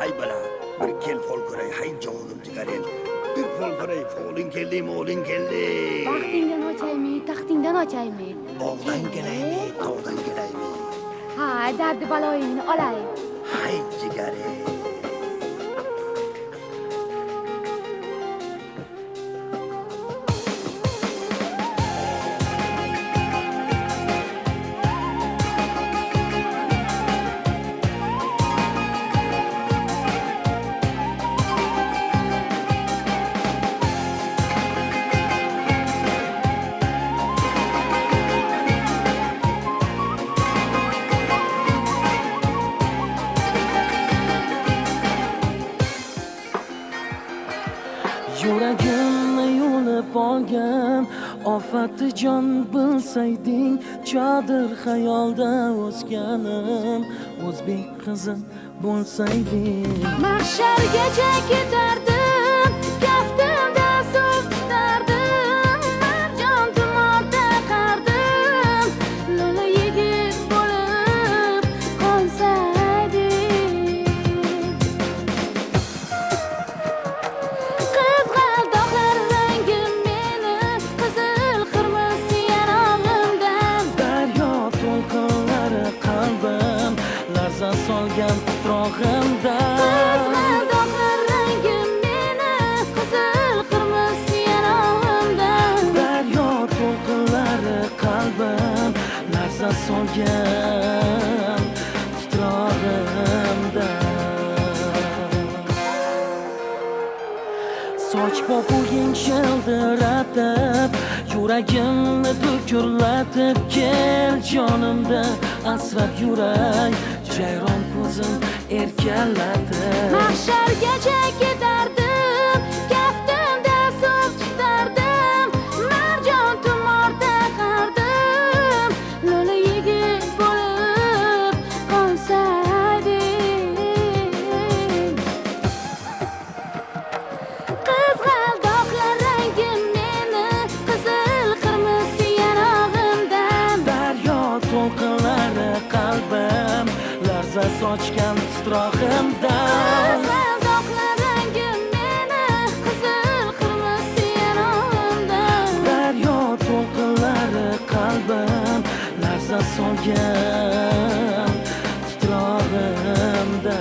hay bala bir kel fol ko'ray hay jonim jigaring bir fol ko'ray foling keldi moling keldi Baxtingdan ochaymi, taxtingdan ochaymi? Og'dan kelaymi tog'dan kelaymi Ha, dardi baloyingni olay. hay jigaring Yuragimni yulib olgan ofati jon bilsayding chodir xayolda o'sganim o'zbek qizi bo'lsayding Mahshargacha ketardim, kaftimda suv tutardim, marjon tumor taqardim, lo'li yigit bo'lib qolsaydik. Qizg'aldoqlar rangim meni, qizil qirmiz yanog'imdan. daryo to'lqinlari qalbim larza solgan tuprog'imda Qizg'aldoqlar rangim meni, qizil qirmiz yanog'imdan. daryo to'lqinlari qalbim larza solgan tuprog'imda soch popuging shildiratib yuragimni to'kirlatib kel jonimda asrab yuray jayron ko'zim erkalatib Mahshargacha ketardim, kaftimda suv tutardim, marjon tumor taqardim, lo'li yigit bo'lib qolsaydik. Qizg'aldoqlar rangim meni, qizil qirmiz yanog'imdan. daryo to'lqinlari qalbim larza sochgan titrog'imda Qizg'aldoqlar rangim meni, qizil qirmiz yanog'imdan. daryo to'lqinlari qalbim larza solgan titrog'imda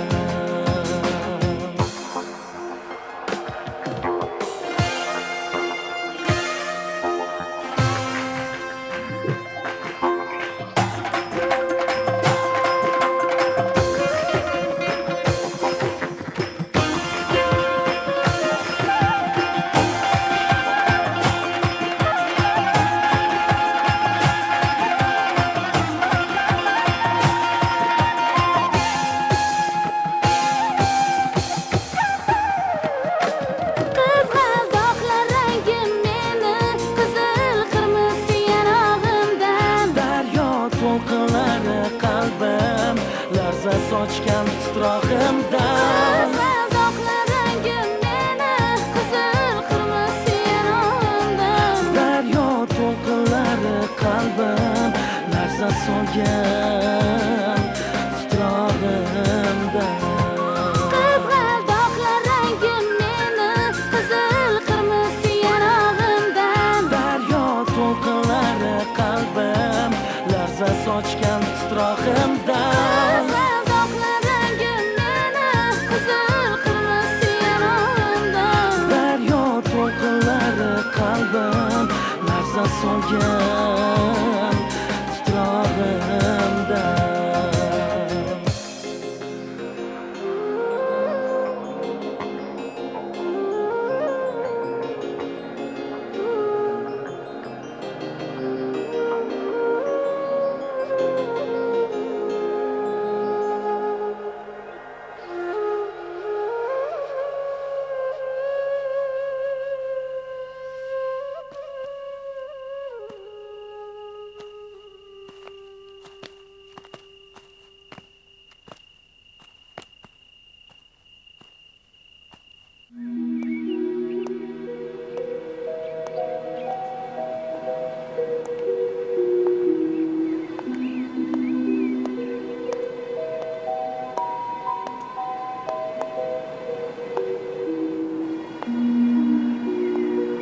Qizg'aldoqlar rangim meni, qizil qirmiz yanog'imdan. daryo to'lqinlari qalbim larza sochgan titrog'imda Qizg'aldoqlar rangim meni, qizil qirmiz yanog'imdan. daryo to'lqinlari qalbim larza solgan titrog'imda Qizg'aldoqlar rangim meni, qizil qirmiz yanog'imdan. daryo to'lqinlari qalbim larza sochgan titrog'imda Qizg'aldoqlar rangim meni, qizil qirmiz yanog'imdan. daryo to'lqinlari qalbim larza solgan